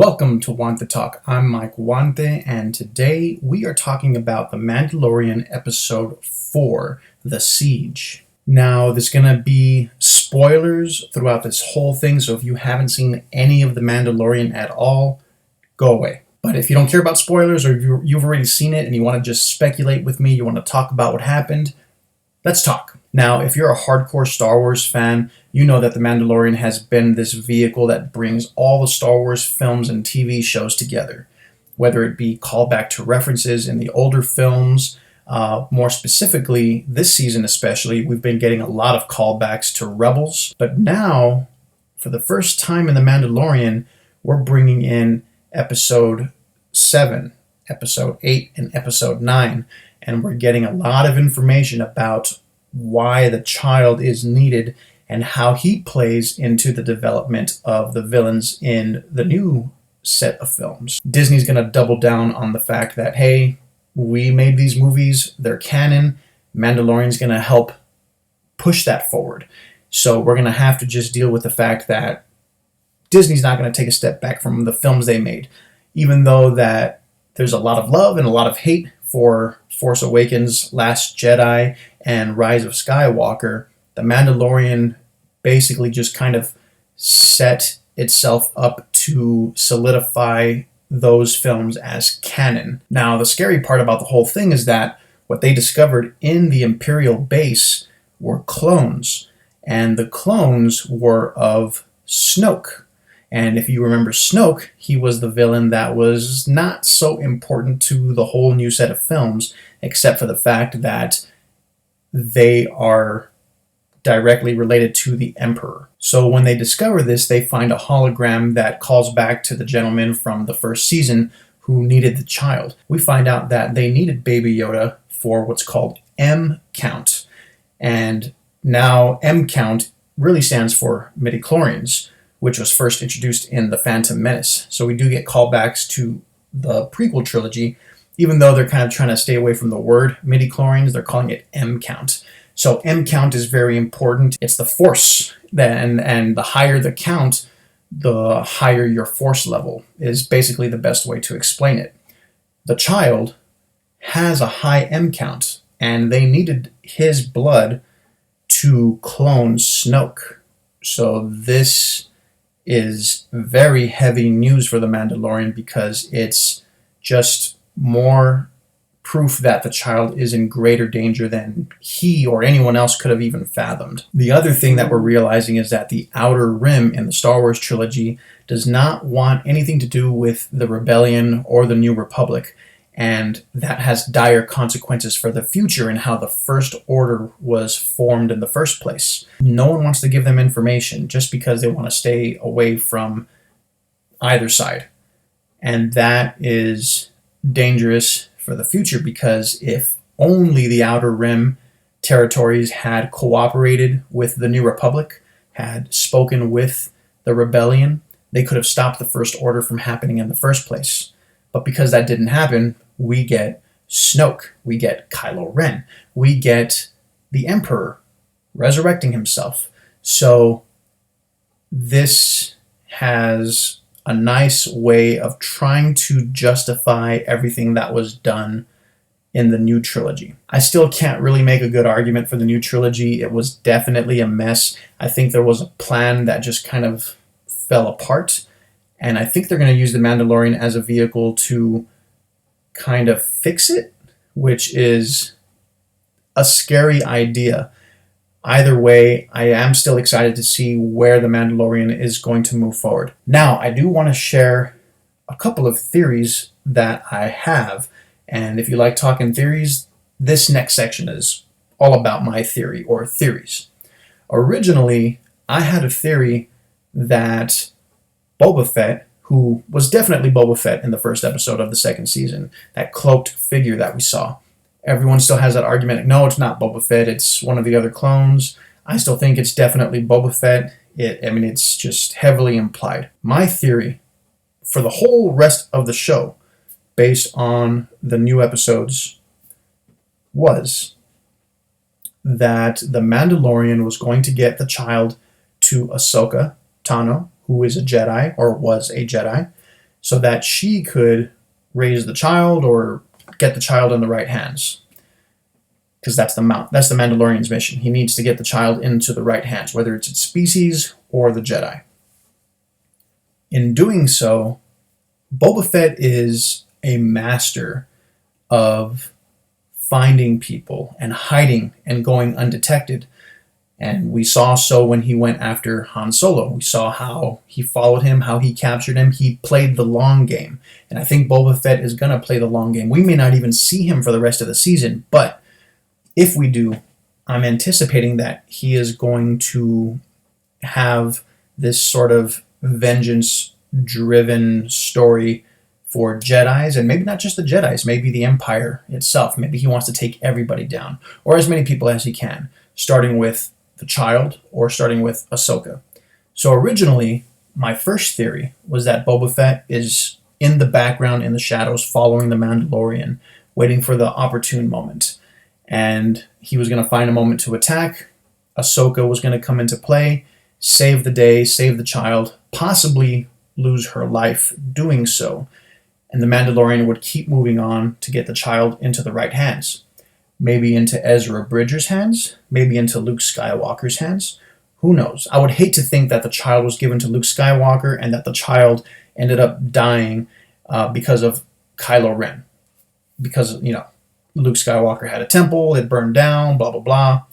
Welcome to Huante Talk. I'm Mike Huante, and today we are talking about The Mandalorian Episode 4, The Siege. Now, there's going to be spoilers throughout this whole thing, so if you haven't seen any of The Mandalorian at all, go away. But if you don't care about spoilers, or you've already seen it and you want to just speculate with me, you want to talk about what happened, let's talk. Now, if you're a hardcore Star Wars fan, you know that The Mandalorian has been this vehicle that brings all the Star Wars films and TV shows together. Whether it be callback to references in the older films, more specifically, this season especially, we've been getting a lot of callbacks to Rebels. But now, for the first time in The Mandalorian, we're bringing in Episode 7, Episode 8, and Episode 9. And we're getting a lot of information about why the child is needed and how he plays into the development of the villains in the new set of films. Disney's going to double down on the fact that, hey, we made these movies, they're canon, Mandalorian's going to help push that forward. So we're going to have to just deal with the fact that Disney's not going to take a step back from the films they made, even though that there's a lot of love and a lot of hate for Force Awakens, Last Jedi, and Rise of Skywalker. The Mandalorian basically just kind of set itself up to solidify those films as canon. Now, the scary part about the whole thing is that what they discovered in the Imperial base were clones, and the clones were of Snoke. And if you remember Snoke, he was the villain that was not so important to the whole new set of films, except for the fact that they are directly related to the Emperor. So when they discover this, they find a hologram that calls back to the gentleman from the first season who needed the child. We find out that they needed Baby Yoda for what's called M count. And now M count really stands for midichlorians, which was first introduced in The Phantom Menace. So we do get callbacks to the prequel trilogy, even though they're kind of trying to stay away from the word midichlorians, they're calling it M count. So M count is very important. It's the force, and the higher the count, the higher your force level is basically the best way to explain it. The child has a high M count, and they needed his blood to clone Snoke. So this is very heavy news for The Mandalorian because it's just more proof that the child is in greater danger than he or anyone else could have even fathomed. The other thing that we're realizing is that the Outer Rim in the Star Wars trilogy does not want anything to do with the Rebellion or the New Republic, and that has dire consequences for the future and how the First Order was formed in the first place. No one wants to give them information just because they want to stay away from either side. And that is dangerous for the future because if only the Outer Rim territories had cooperated with the New Republic, had spoken with the Rebellion, they could have stopped the First Order from happening in the first place. But because that didn't happen, we get Snoke, we get Kylo Ren, we get the Emperor resurrecting himself. So this has a nice way of trying to justify everything that was done in the new trilogy. I still can't really make a good argument for the new trilogy. It was definitely a mess. I think there was a plan that just kind of fell apart. And I think they're going to use The Mandalorian as a vehicle to kind of fix it, which is a scary idea. Either way, I am still excited to see where The Mandalorian is going to move forward. Now, I do want to share a couple of theories that I have. And if you like talking theories, this next section is all about my theory or theories. Originally, I had a theory that Boba Fett, who was definitely Boba Fett in the first episode of the second season, that cloaked figure that we saw. Everyone still has that argument, no, it's not Boba Fett, it's one of the other clones. I still think it's definitely Boba Fett. It's just heavily implied. My theory for the whole rest of the show, based on the new episodes, was that the Mandalorian was going to get the child to Ahsoka Tano, who is a Jedi, or was a Jedi, so that she could raise the child or get the child in the right hands. Because that's the Mandalorian's mission. He needs to get the child into the right hands, whether it's its species or the Jedi. In doing so, Boba Fett is a master of finding people and hiding and going undetected. And we saw so when he went after Han Solo. We saw how he followed him, how he captured him. He played the long game. And I think Boba Fett is going to play the long game. We may not even see him for the rest of the season, but if we do, I'm anticipating that he is going to have this sort of vengeance-driven story for Jedis, and maybe not just the Jedis, maybe the Empire itself. Maybe he wants to take everybody down, or as many people as he can, starting with the child or starting with Ahsoka. So originally, my first theory was that Boba Fett is in the background, in the shadows, following the Mandalorian, waiting for the opportune moment. And he was going to find a moment to attack. Ahsoka was going to come into play, save the day, save the child, possibly lose her life doing so. And the Mandalorian would keep moving on to get the child into the right hands. Maybe into Ezra Bridger's hands, maybe into Luke Skywalker's hands. Who knows? I would hate to think that the child was given to Luke Skywalker and that the child ended up dying because of Kylo Ren. Because, Luke Skywalker had a temple, it burned down, blah, blah, blah.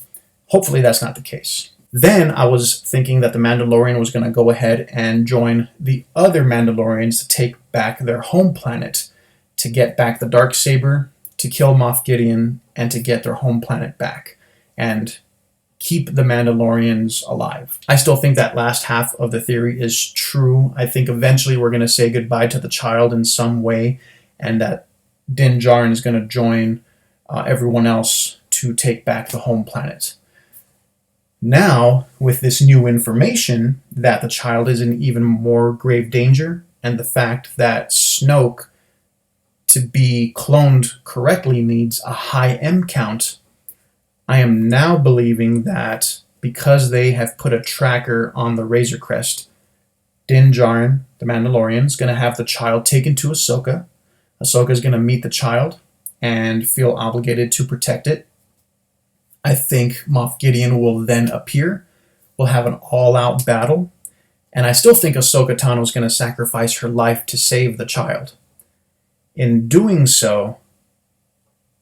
Hopefully that's not the case. Then I was thinking that the Mandalorian was going to go ahead and join the other Mandalorians to take back their home planet, to get back the Darksaber, to kill Moff Gideon, and to get their home planet back, and keep the Mandalorians alive. I still think that last half of the theory is true. I think eventually we're going to say goodbye to the child in some way, and that Din Djarin is going to join everyone else to take back the home planet. Now, with this new information that the child is in even more grave danger, and the fact that Snoke, to be cloned correctly, needs a high M count, I am now believing that because they have put a tracker on the Razor Crest, Din Djarin, the Mandalorian, is going to have the child taken to Ahsoka. Ahsoka is going to meet the child and feel obligated to protect it. I think Moff Gideon will then appear. We'll have an all-out battle. And I still think Ahsoka Tano is going to sacrifice her life to save the child. In doing so,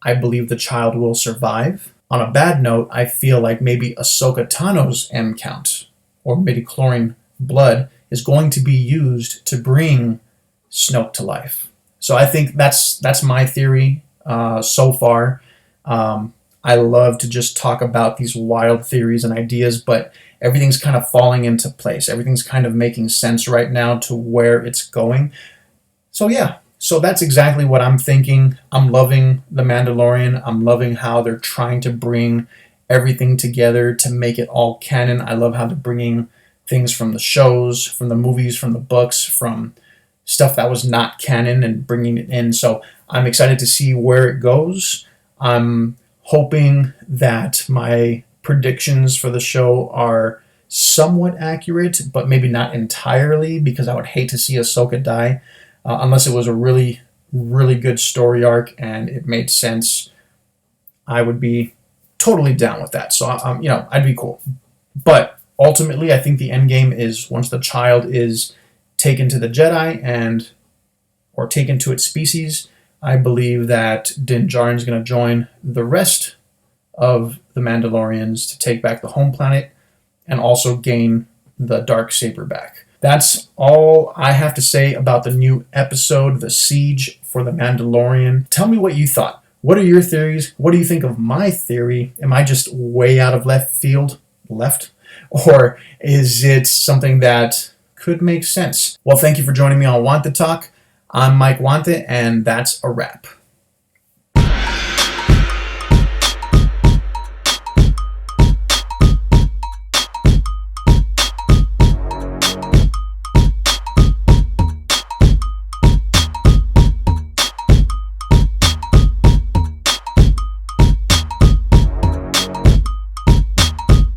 I believe the child will survive. On a bad note, I feel like maybe Ahsoka Tano's M count, or midichlorian blood, is going to be used to bring Snoke to life. So I think that's my theory so far. I love to just talk about these wild theories and ideas, but everything's kind of falling into place. Everything's kind of making sense right now to where it's going. So yeah, so that's exactly what I'm thinking. I'm loving The Mandalorian. I'm loving how they're trying to bring everything together to make it all canon. I love how they're bringing things from the shows, from the movies, from the books, from stuff that was not canon and bringing it in. So I'm excited to see where it goes. I'm hoping that my predictions for the show are somewhat accurate, but maybe not entirely, because I would hate to see Ahsoka die unless it was a really, really good story arc and it made sense. I would be totally down with that. So, I'd be cool. But ultimately, I think the end game is once the child is taken to the Jedi or taken to its species, I believe that Din Djarin is going to join the rest of the Mandalorians to take back the home planet and also gain the Darksaber back. That's all I have to say about the new episode, The Siege for the Mandalorian. Tell me what you thought. What are your theories? What do you think of my theory? Am I just way out of left field? Left? Or is it something that could make sense? Well, thank you for joining me on Want to Talk. I'm Mike Huante, and that's a wrap.